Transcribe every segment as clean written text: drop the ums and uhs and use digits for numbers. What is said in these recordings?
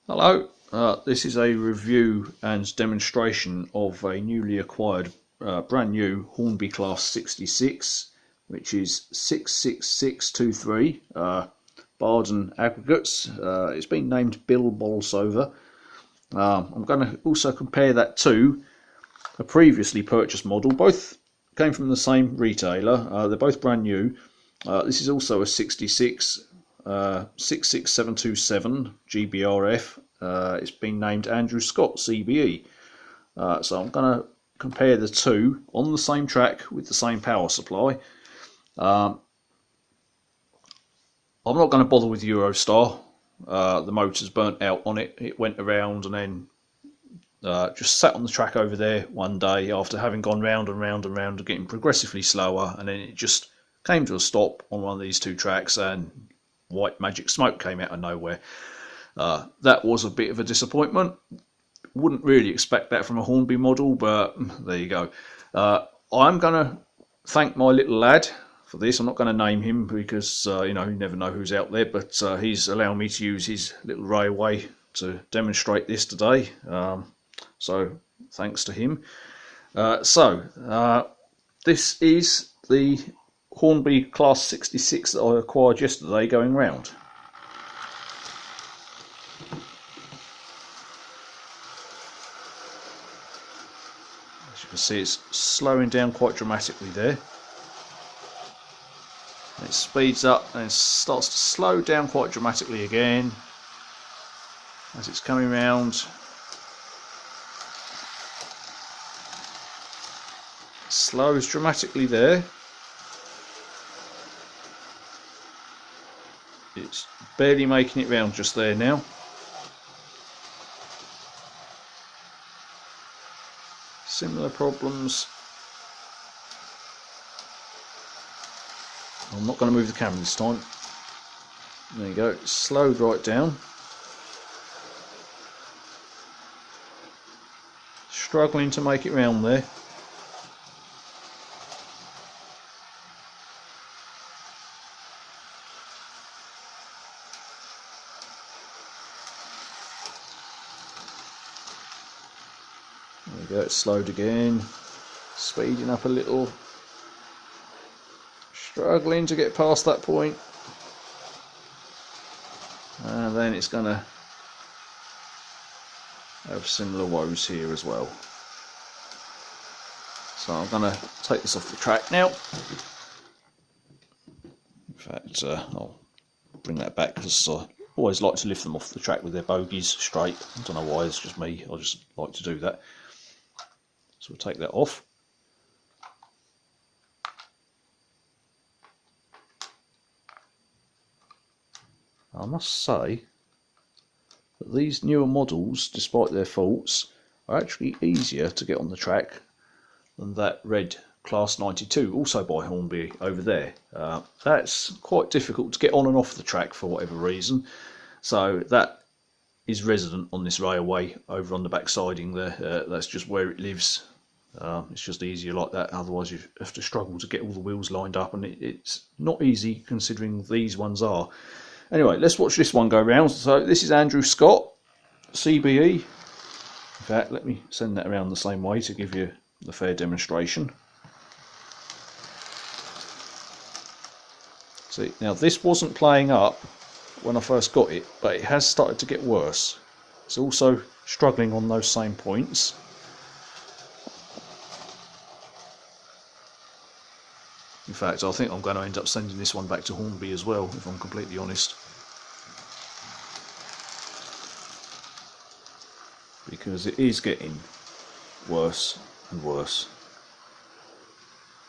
Hello, this is a review and demonstration of a newly acquired brand new Hornby Class 66, which is 66623 Barden aggregates. It's been named Bill Bolsover. I'm going to also compare that to a previously purchased model. Both came from the same retailer. They're both brand new. This is also a 66 66727 GBRF. It's been named Scott CBE. So I'm going to compare the two on the same track with the same power supply. I'm not going to bother with Eurostar. The motor's burnt out on it. It went around and then just sat on the track over there one day after having gone round and round and round and getting progressively slower, and then it just came to a stop on one of these two tracks and white magic smoke came out of nowhere. That was a bit of a disappointment. Wouldn't really expect that from a Hornby model, but there you go. I'm going to thank my little lad for this. I'm not going to name him because you never know who's out there, but he's allowing me to use his little railway to demonstrate this today. So thanks to him. This is the Hornby Class 66 that I acquired yesterday going round. As you can see, it's slowing down quite dramatically there. It speeds up and starts to slow down quite dramatically again as it's coming round. It slows dramatically there. It's barely making it round just there now. Similar problems. I'm not going to move the camera this time. There you go, it's slowed right down. Struggling to make it round there. There we go, it's slowed again, speeding up a little, struggling to get past that point, and then it's going to have similar woes here as well. So I'm going to take this off the track now. In fact, I'll bring that back because I always like to lift them off the track with their bogies straight. I don't know why, it's just me, I just like to do that. So we'll take that off. I must say that these newer models, despite their faults, are actually easier to get on the track than that red Class 92, also by Hornby over there. That's quite difficult to get on and off the track for whatever reason. So that is resident on this railway over on the back siding there. That's just where it lives. It's just easier like that, otherwise you have to struggle to get all the wheels lined up, and it's not easy considering these ones are. Anyway, let's watch this one go round. So this is Scott CBE. In fact, let me send that around the same way to give you the fair demonstration. See, now this wasn't playing up when I first got it, but it has started to get worse. It's also struggling on those same points. In fact, I think I'm going to end up sending this one back to Hornby as well, if I'm completely honest. Because it is getting worse and worse.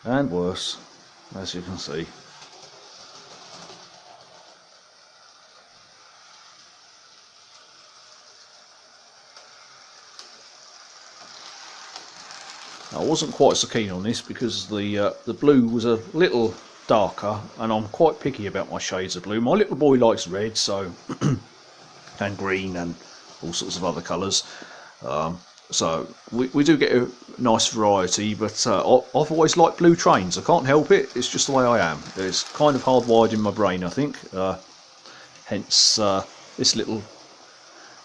And worse, as you can see. I wasn't quite so keen on this because the blue was a little darker, and I'm quite picky about my shades of blue. My little boy likes red, so and green and all sorts of other colours. So we do get a nice variety, but I've always liked blue trains. I can't help it. It's just the way I am. It's kind of hardwired in my brain, I think. Hence this little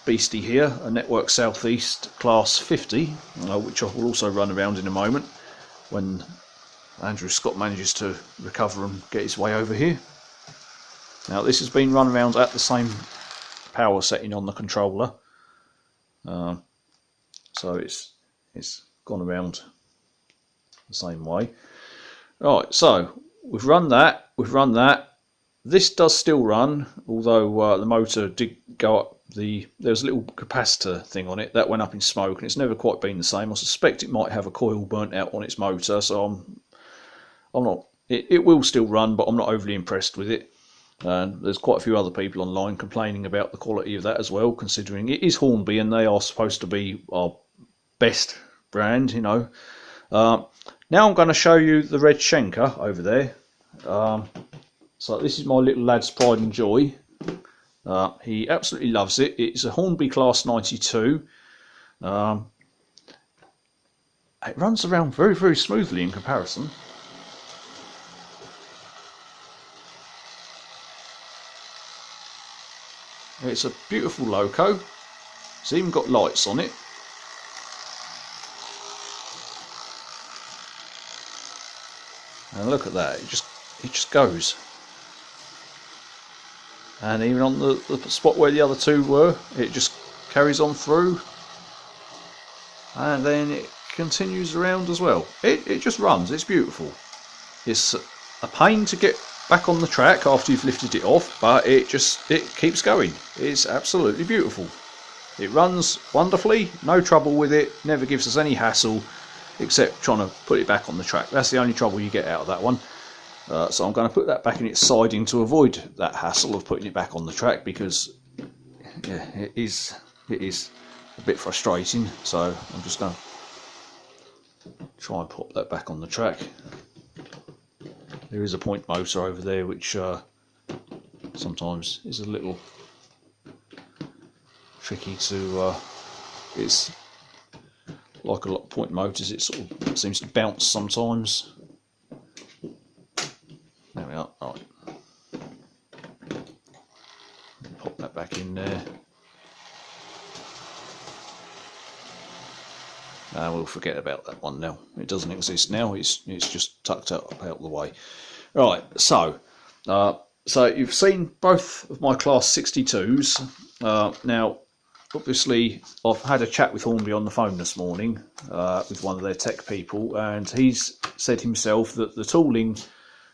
beastie here, a Network Southeast Class 50, which I will also run around in a moment when Andrew Scott manages to recover and get his way over here. Now this has been run around at the same power setting on the controller, so it's gone around the same way. Right, so we've run that. This does still run, although the motor did go up. There's a little capacitor thing on it that went up in smoke, and it's never quite been the same. I suspect it might have a coil burnt out on its motor, so I'm not. It will still run, but I'm not overly impressed with it. And there's quite a few other people online complaining about the quality of that as well, considering it is Hornby and they are supposed to be our best brand, you know. Now I'm going to show you the red Schenker over there. So this is my little lad's pride and joy. He absolutely loves it. It's a Hornby Class 92. It runs around very, very smoothly in comparison. It's a beautiful loco. It's even got lights on it. And look at that, it just goes. And even on the spot where the other two were, it just carries on through. And then it continues around as well. It just runs, it's beautiful. It's a pain to get back on the track after you've lifted it off, but it keeps going. It's absolutely beautiful. It runs wonderfully, no trouble with it, never gives us any hassle except trying to put it back on the track. That's the only trouble you get out of that one. So I'm going to put that back in its siding to avoid that hassle of putting it back on the track, because yeah, it is a bit frustrating. So I'm just going to try and pop that back on the track. There is a point motor over there which sometimes is a little tricky to, it's like a lot of point motors, it sort of seems to bounce sometimes. There we are, right. Pop that back in there. We'll forget about that one now. It doesn't exist now. It's just tucked out the way. Right. So you've seen both of my Class 62s. Now, obviously, I've had a chat with Hornby on the phone this morning with one of their tech people, and he's said himself that the tooling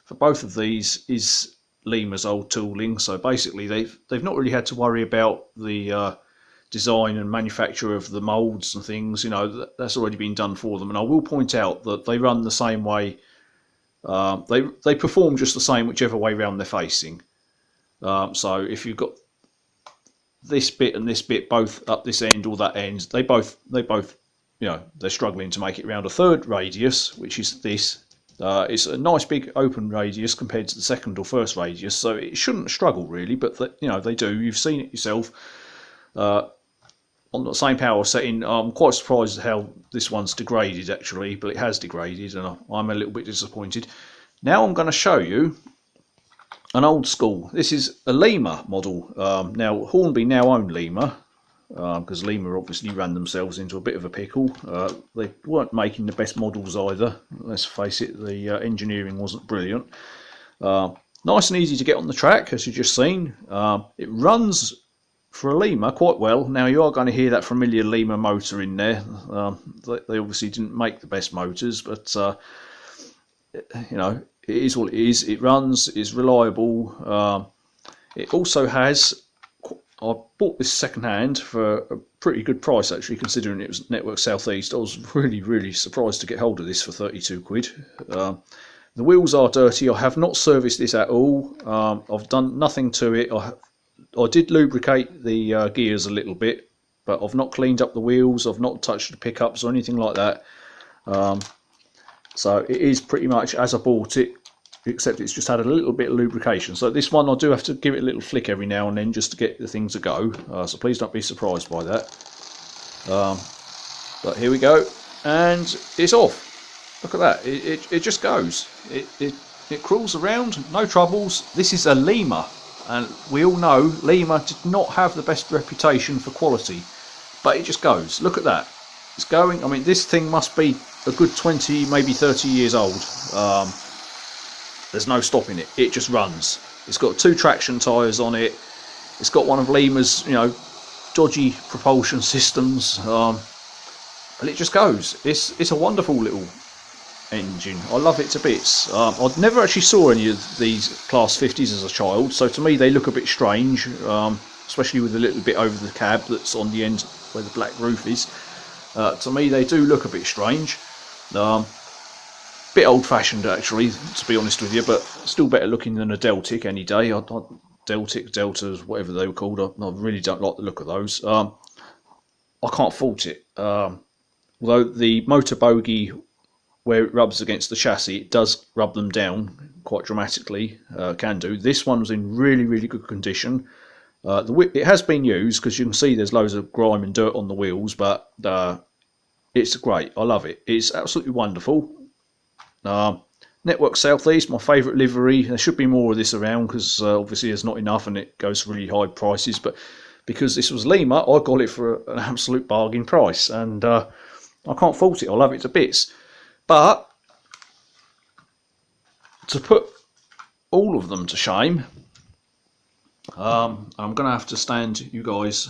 for both of these is Lima's old tooling. So basically, they've not really had to worry about the design and manufacture of the moulds and things. You know, that's already been done for them. And I will point out that they run the same way. They perform just the same whichever way round they're facing. So if you've got this bit and this bit both up this end or that end, they both you know, they're struggling to make it round a third radius, which is this. It's a nice big open radius compared to the second or first radius, so it shouldn't struggle really, but you know, they do. You've seen it yourself. On the same power setting, I'm quite surprised at how this one's degraded actually, but it has degraded and I'm a little bit disappointed. Now I'm going to show you an old school. This is a Lima model. Now Hornby now own Lima, because Lima obviously ran themselves into a bit of a pickle. They weren't making the best models either, let's face it. The engineering wasn't brilliant. Nice and easy to get on the track, as you've just seen. It runs for a Lima quite well. Now you are going to hear that familiar Lima motor in there. They obviously didn't make the best motors, but you know, it is what it is. It runs, it's reliable. It also has, I bought this second hand for a pretty good price actually, considering it was Network Southeast. I was really surprised to get hold of this for 32 quid. The wheels are dirty. I have not serviced this at all. I've done nothing to it. I did lubricate the gears a little bit, but I've not cleaned up the wheels. I've not touched the pickups or anything like that. So it is pretty much as I bought it, except it's just had a little bit of lubrication. So this one I do have to give it a little flick every now and then just to get the thing to go. So please don't be surprised by that. But here we go, and it's off. Look at that. It just goes. It crawls around, no troubles. This is a Lima. and we all know Lima did not have the best reputation for quality, but it just goes. Look at that, it's going. I mean, this thing must be a good 20, maybe 30 years old. There's no stopping it. It just runs. It's got 2 traction tyres on it. It's got one of Lima's, dodgy propulsion systems, and it just goes. It's a wonderful little engine. I love it to bits. I never actually saw any of these Class 50s as a child, so to me they look a bit strange, especially with a little bit over the cab that's on the end where the black roof is. To me they do look a bit strange. Bit old-fashioned actually, to be honest with you, but still better looking than a Deltic any day. Deltic, Deltas, whatever they were called, I really don't like the look of those. I can't fault it. Although the motor bogie, where it rubs against the chassis, it does rub them down quite dramatically. Can do. This one's in really, really good condition. It has been used, because you can see there's loads of grime and dirt on the wheels, but it's great. I love it. It's absolutely wonderful. Network Southeast, my favourite livery. There should be more of this around, because obviously there's not enough and it goes for really high prices, but because this was Lima, I got it for an absolute bargain price, and I can't fault it. I love it to bits. But to put all of them to shame, I'm going to have to stand you guys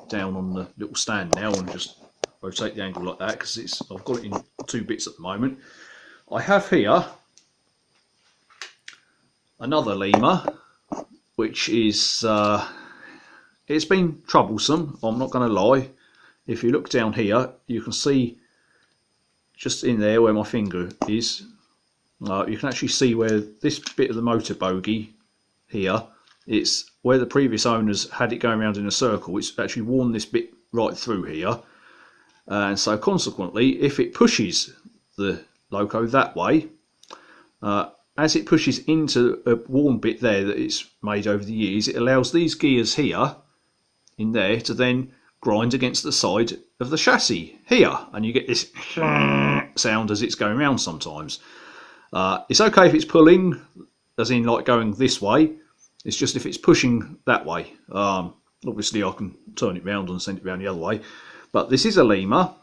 down on the little stand now and just rotate the angle like that, because I've got it in 2 bits at the moment. I have here another Lima, which is it's been troublesome, I'm not going to lie. If you look down here, you can see just in there where my finger is, you can actually see where this bit of the motor bogie here, it's where the previous owners had it going around in a circle. It's actually worn this bit right through here, and so consequently, if it pushes the loco that way, as it pushes into a worn bit there that it's made over the years, it allows these gears here in there to then grind against the side of the chassis here, and you get this sound as it's going around sometimes. It's okay if it's pulling, as in like going this way. It's just if it's pushing that way. Obviously I can turn it round and send it round the other way, but this is a Lima.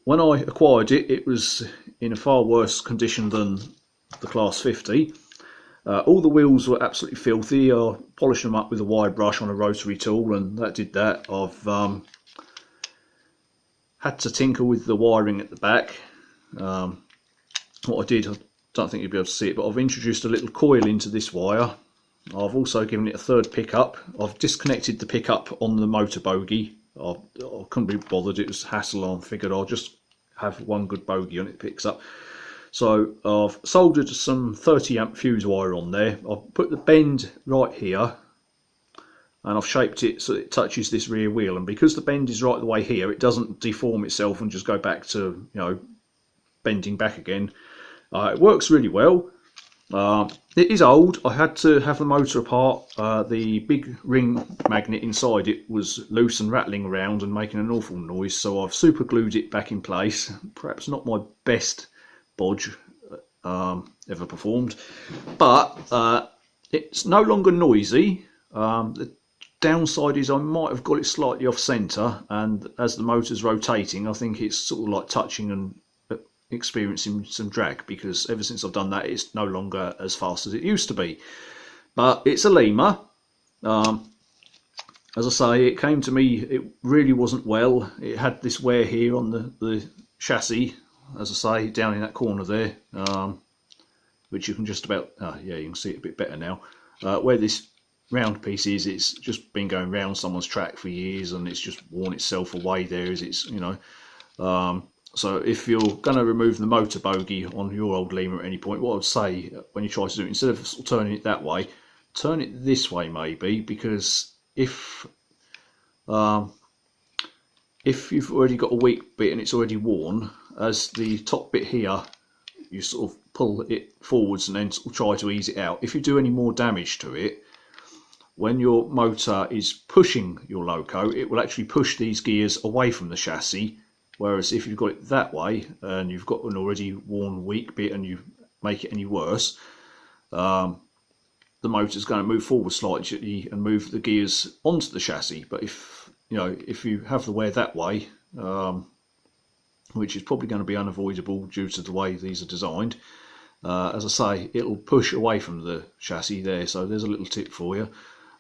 When I acquired it, it was in a far worse condition than the Class 50. All the wheels were absolutely filthy. I polished them up with a wire brush on a rotary tool, and that did that. I've had to tinker with the wiring at the back. What I did, I don't think you'll be able to see it, but I've introduced a little coil into this wire. I've also given it a third pickup. I've disconnected the pickup on the motor bogie. I couldn't be bothered, it was hassle. I figured I'll just have one good bogie on it, picks up. So I've soldered some 30 amp fuse wire on there. I've put the bend right here, and I've shaped it so it touches this rear wheel, and because the bend is right the way here, it doesn't deform itself and just go back to, bending back again. It works really well. It is old. I had to have the motor apart. The big ring magnet inside it was loose and rattling around and making an awful noise, so I've super glued it back in place. Perhaps not my best bodge ever performed, but it's no longer noisy. The downside is I might have got it slightly off centre, and as the motor's rotating, I think it's sort of like touching and experiencing some drag, because ever since I've done that, it's no longer as fast as it used to be. But it's a Lima. As I say, it came to me, it really wasn't well. It had this wear here on the chassis, as I say, down in that corner there, which you can just about, yeah, you can see it a bit better now. Where this round piece is, it's just been going round someone's track for years, and it's just worn itself away there, as it's, so if you're going to remove the motor bogie on your old Lima at any point, what I would say when you try to do it, instead of turning it that way, turn it this way maybe, because if you've already got a weak bit and it's already worn, as the top bit here, you sort of pull it forwards and then try to ease it out. If you do any more damage to it, when your motor is pushing your loco, it will actually push these gears away from the chassis. Whereas if you've got it that way and you've got an already worn weak bit and you make it any worse, the the motor's going to move forward slightly and move the gears onto the chassis. But if you have the wear that way, which is probably going to be unavoidable due to the way these are designed, as I say, it'll push away from the chassis there. So there's a little tip for you.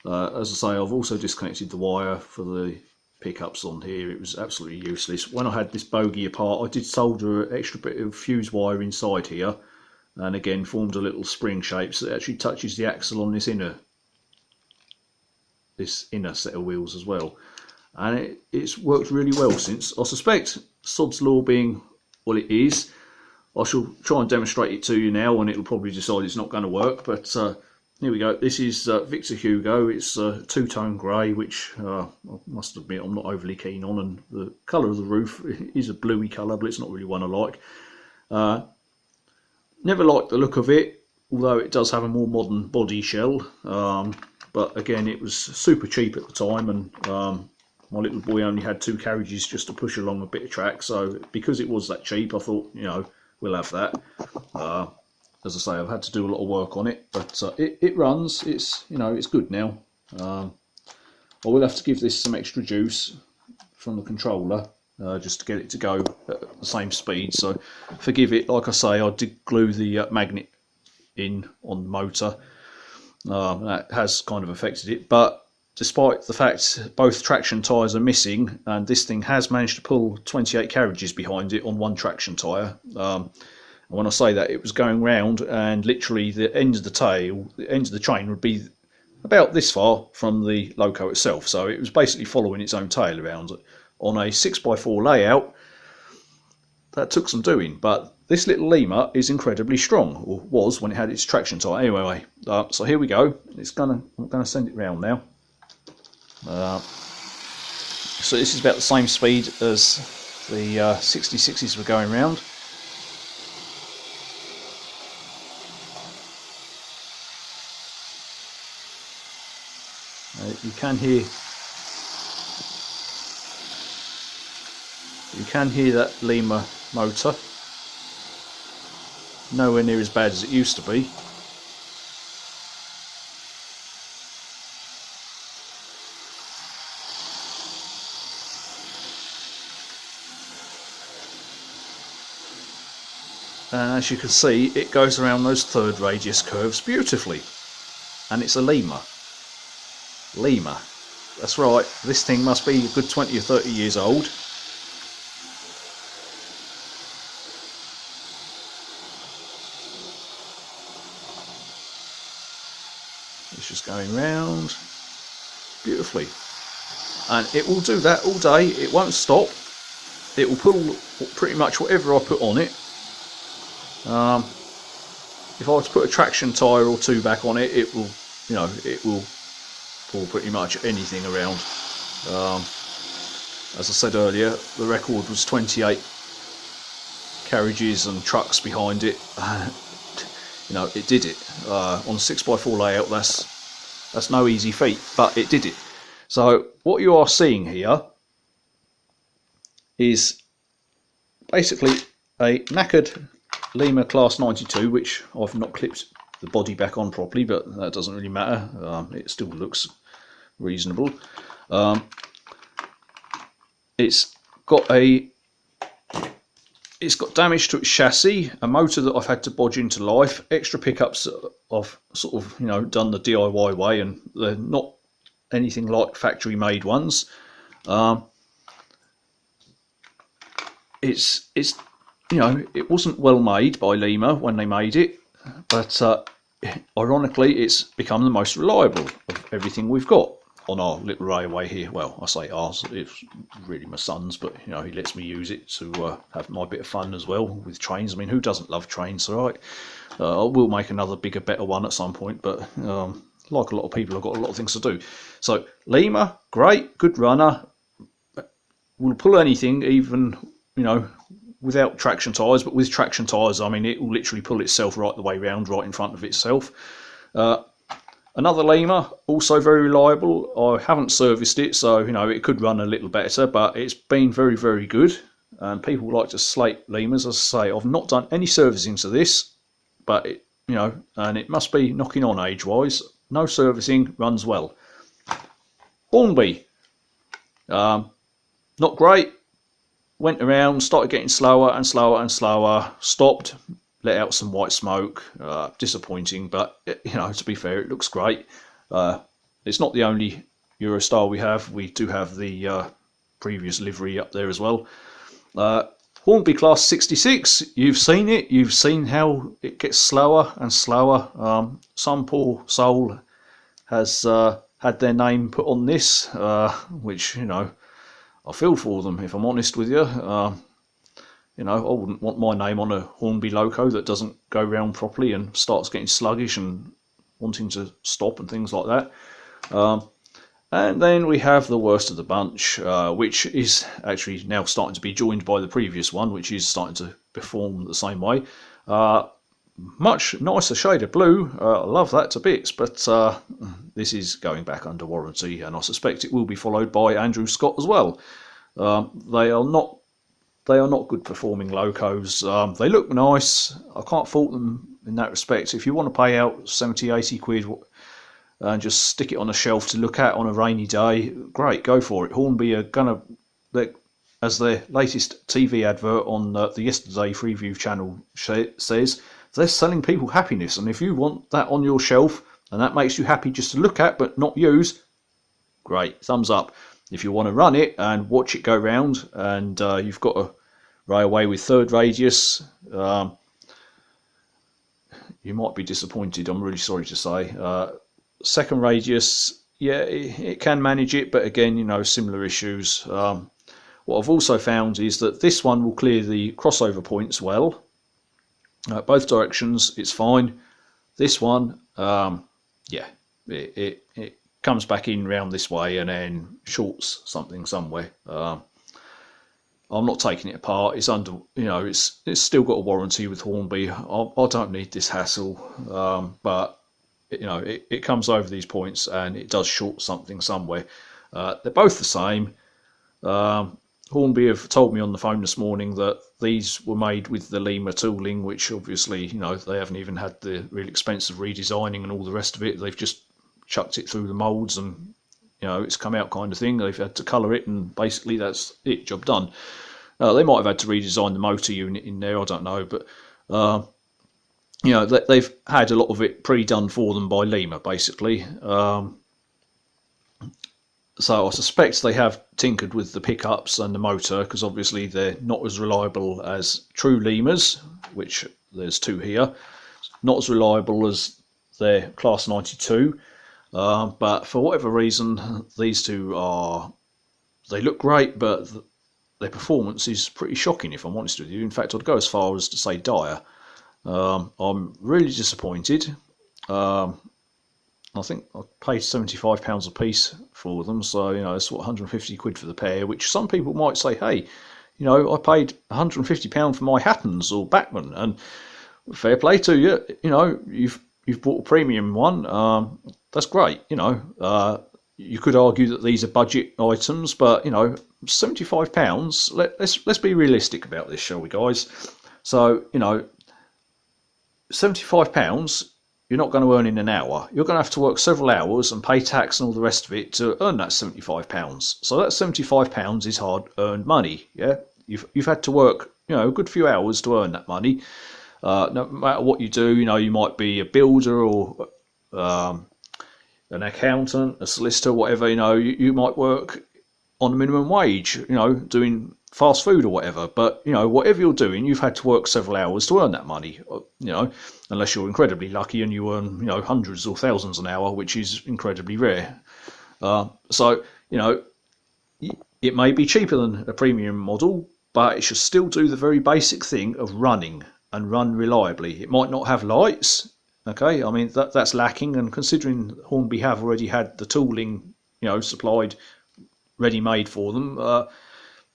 As I say, I've also disconnected the wire for the pickups on here. It was absolutely useless. When I had this bogie apart, I did solder an extra bit of fuse wire inside here, and again formed a little spring shape, so it actually touches the axle on this inner set of wheels as well. And it's worked really well since. I suspect, sod's law being what it is, I shall try and demonstrate it to you now, and it'll probably decide it's not going to work. But here we go. This is Victor Hugo. It's two-tone grey, which I must admit I'm not overly keen on, and the colour of the roof is a bluey colour, but it's not really one I like. Never liked the look of it, although it does have a more modern body shell. But again, it was super cheap at the time, and my little boy only had 2 carriages just to push along a bit of track. So because it was that cheap, I thought, we'll have that. As I say, I've had to do a lot of work on it, but it runs. It's it's good now. I will have to give this some extra juice from the controller just to get it to go at the same speed. So forgive it. Like I say, I did glue the magnet in on the motor. That has kind of affected it, but despite the fact both traction tyres are missing, and this thing has managed to pull 28 carriages behind it on one traction tyre. And when I say that, it was going round, and literally the end of the train would be about this far from the loco itself. So it was basically following its own tail around on a 6x4 layout. That took some doing, but this little Lima is incredibly strong, or was when it had its traction tyre. Anyway, so here we go. I'm gonna send it round now. So this is about the same speed as the 66s were going round. You can hear that Lima motor. Nowhere near as bad as it used to be. And as you can see, it goes around those third radius curves beautifully. And it's a Lima. Lima. That's right, this thing must be a good 20 or 30 years old. It's just going round beautifully. And it will do that all day. It won't stop. It will pull pretty much whatever I put on it. If I was to put a traction tyre or 2 back on it, it will pull pretty much anything around. As I said earlier, the record was 28 carriages and trucks behind it. It did it. On a 6x4 layout, that's no easy feat, but it did it. So what you are seeing here is basically a knackered Lima Class 92, which I've not clipped the body back on properly, but that doesn't really matter. It still looks reasonable. It's got damage to its chassis, a motor that I've had to bodge into life, extra pickups I've sort of done the DIY way, and they're not anything like factory made ones. It wasn't well made by Lima when they made it, but ironically it's become the most reliable of everything we've got on our little railway here. Well, I say ours, it's really my son's, but he lets me use it to have my bit of fun as well with trains. I mean, who doesn't love trains, right? I will make another bigger, better one at some point, but like a lot of people, I've got a lot of things to do. So Lima, great, good runner, will pull anything, even without traction tyres, but with traction tyres, I mean, it will literally pull itself right the way round, right in front of itself. Another Lima, also very reliable. I haven't serviced it, so it could run a little better, but it's been very, very good. And people like to slate Limas. As I say, I've not done any servicing to this, but and it must be knocking on age-wise. no servicing, runs well. Hornby, not great. Went around, started getting slower and slower and slower. Stopped, let out some white smoke. Disappointing, but to be fair, it looks great. It's not the only Eurostar we have. We do have the previous livery up there as well. Hornby Class 66, you've seen it. You've seen how it gets slower and slower. Some poor soul has had their name put on this, which, I feel for them, if I'm honest with you. I wouldn't want my name on a Hornby loco that doesn't go round properly and starts getting sluggish and wanting to stop and things like that. And then we have the worst of the bunch, which is actually now starting to be joined by the previous one, which is starting to perform the same way. Much nicer shade of blue. I love that to bits, but this is going back under warranty, and I suspect it will be followed by Andrew Scott as well. They are not good performing locos. They look nice. I can't fault them in that respect. If you want to pay out 70, 80 quid and just stick it on a shelf to look at on a rainy day, great, go for it. Hornby are gonna, as their latest TV advert on the Yesterday Freeview channel says, they're selling people happiness, and if you want that on your shelf and that makes you happy just to look at but not use, great, thumbs up. If you want to run it and watch it go round, and you've got a railway with third radius, you might be disappointed, I'm really sorry to say. Second radius, yeah, it can manage it, but again, similar issues. What I've also found is that this one will clear the crossover points well. Both directions, it's fine. This one, yeah, it comes back in round this way and then shorts something somewhere. I'm not taking it apart. It's under, it's still got a warranty with Hornby. I don't need this hassle, but it comes over these points and it does short something somewhere. They're both the same. Hornby have told me on the phone this morning that these were made with the Lima tooling, which obviously, they haven't even had the real expensive redesigning and all the rest of it. They've just chucked it through the moulds and, it's come out kind of thing. They've had to colour it and basically that's it, job done. They might have had to redesign the motor unit in there, I don't know, but they've had a lot of it pre-done for them by Lima, basically. So I suspect they have tinkered with the pickups and the motor, because obviously they're not as reliable as true Limas, which there's two here. Not as reliable as their Class 92, but for whatever reason, these two they look great, but their performance is pretty shocking, if I'm honest with you. In fact, I'd go as far as to say dire. I'm really disappointed. I think I paid £75 a piece for them, so it's what, 150 quid for the pair, which some people might say, hey, I paid £150 for my Hattons or Bachmann, and fair play to you. You've bought a premium one. That's great. You could argue that these are budget items, but £75. Let's be realistic about this, shall we, guys? So £75. You're not going to earn in an hour. You're going to have to work several hours and pay tax and all the rest of it to earn that £75. So that £75 is hard-earned money. Yeah, you've had to work, a good few hours to earn that money. No matter what you do, you might be a builder or an accountant, a solicitor, whatever. You might work on a minimum wage. Doing fast food or whatever, but whatever you're doing, you've had to work several hours to earn that money, unless you're incredibly lucky and you earn hundreds or thousands an hour, which is incredibly rare. So it may be cheaper than a premium model, but it should still do the very basic thing of running and run reliably. It might not have lights, okay, I mean that's lacking, and considering Hornby have already had the tooling supplied ready made for them,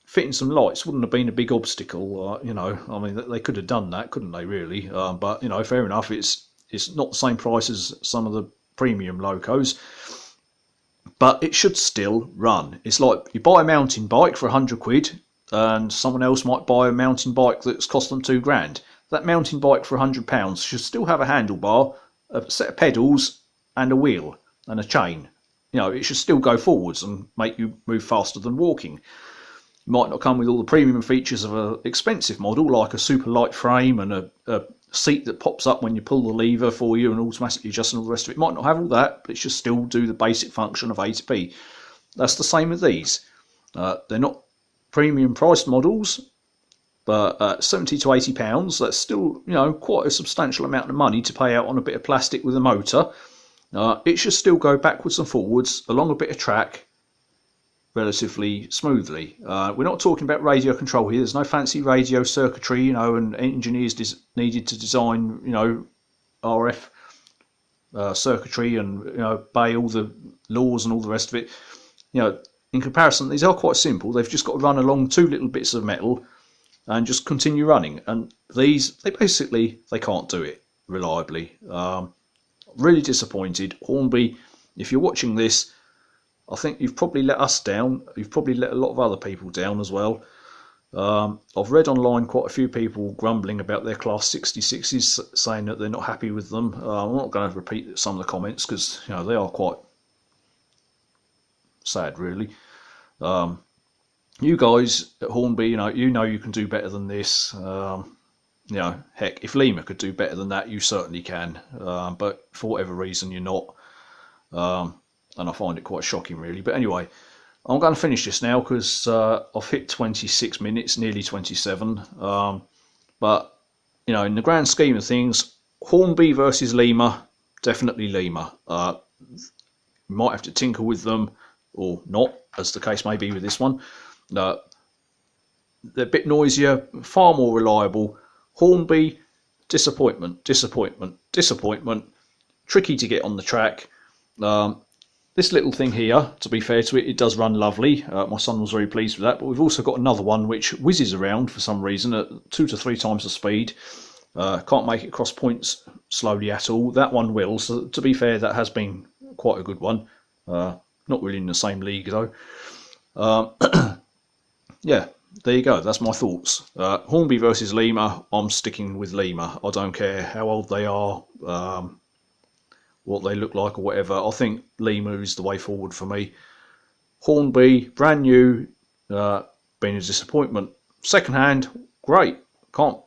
fitting some lights wouldn't have been a big obstacle. I mean, they could have done that, couldn't they, really? But fair enough. It's not the same price as some of the premium locos, but it should still run. It's like you buy a mountain bike for 100 quid, and someone else might buy a mountain bike that's cost them £2,000. That mountain bike for £100 should still have a handlebar, a set of pedals, and a wheel and a chain. You know, it should still go forwards and make you move faster than walking. It might not come with all the premium features of an expensive model, like a super light frame and a seat that pops up when you pull the lever for you and automatically adjusts and all the rest of it. It might not have all that, but it should still do the basic function of A to B. That's the same with these. They're not premium priced models, but £70 to £80, that's still, you know, quite a substantial amount of money to pay out on a bit of plastic with a motor. It should still go backwards and forwards along a bit of track relatively smoothly. We're not talking about radio control here. There's no fancy radio circuitry, you know, and engineers needed to design, you know, RF circuitry and, you know, obey all the laws and all the rest of it. You know, in comparison, these are quite simple. They've just got to run along two little bits of metal and just continue running. And these, they can't do it reliably. Really disappointed. Hornby, if you're watching this, I think you've probably let us down. You've probably let a lot of other people down as well. I've read online quite a few people grumbling about their Class 66s, saying that they're not happy with them. I'm not going to repeat some of the comments because, you know, they are quite sad, really. You guys at Hornby, you know you can do better than this. You know, heck, if Lima could do better than that, you certainly can. But for whatever reason, you're not. And I find it quite shocking, really. But anyway, I'm going to finish this now because I've hit 26 minutes, nearly 27. But, you know, in the grand scheme of things, Hornby versus Lima, definitely Lima. You might have to tinker with them or not, as the case may be with this one. They're a bit noisier, far more reliable. Hornby, disappointment, disappointment, disappointment. Tricky to get on the track. This little thing here, to be fair to it, it does run lovely. My son was very pleased with that. But we've also got another one which whizzes around for some reason at 2 to 3 times the speed. Can't make it cross points slowly at all. That one will. So to be fair, that has been quite a good one. Not really in the same league though. Yeah, there you go. That's my thoughts. Hornby versus Lima. I'm sticking with Lima. I don't care how old they are, what they look like or whatever. I think Lima is the way forward for me. Hornby, brand new, been a disappointment. Second hand, great. Can't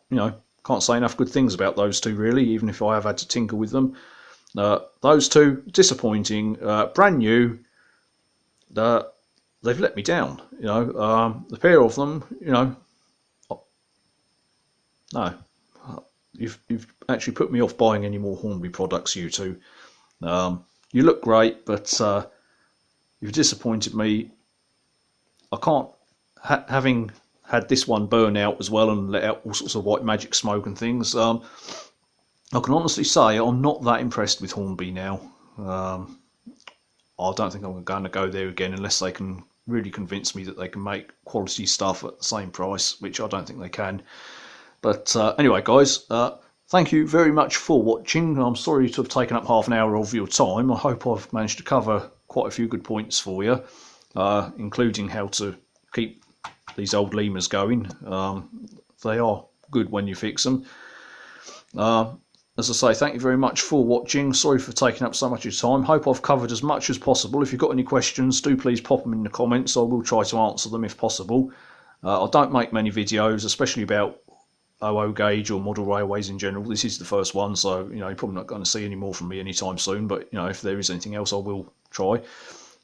say enough good things about those two, really, even if I have had to tinker with them. Those two, disappointing. Brand new, they've let me down. You know, the pair of them, you know, no, you've actually put me off buying any more Hornby products, you two. You look great, but you've disappointed me. I can't, having had this one burn out as well and let out all sorts of white magic smoke and things, I can honestly say I'm not that impressed with Hornby now. I don't think I'm going to go there again unless they can really convince me that they can make quality stuff at the same price, which I don't think they can. But anyway, guys, thank you very much for watching. I'm sorry to have taken up half an hour of your time. I hope I've managed to cover quite a few good points for you, including how to keep these old Limas going. They are good when you fix them. As I say, thank you very much for watching. Sorry for taking up so much of your time. Hope I've covered as much as possible. If you've got any questions, do please pop them in the comments. I will try to answer them if possible. I don't make many videos, especially about 00 gauge or model railways in general. This is the first one, so you know, you're probably not going to see any more from me anytime soon. But you know, if there is anything else, I will try.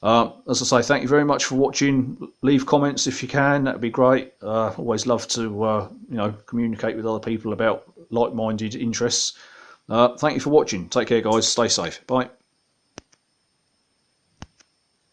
As I say, thank you very much for watching. Leave comments if you can. That'd be great. Always love to you know, communicate with other people about like-minded interests. Thank you for watching. Take care, guys. Stay safe. Bye.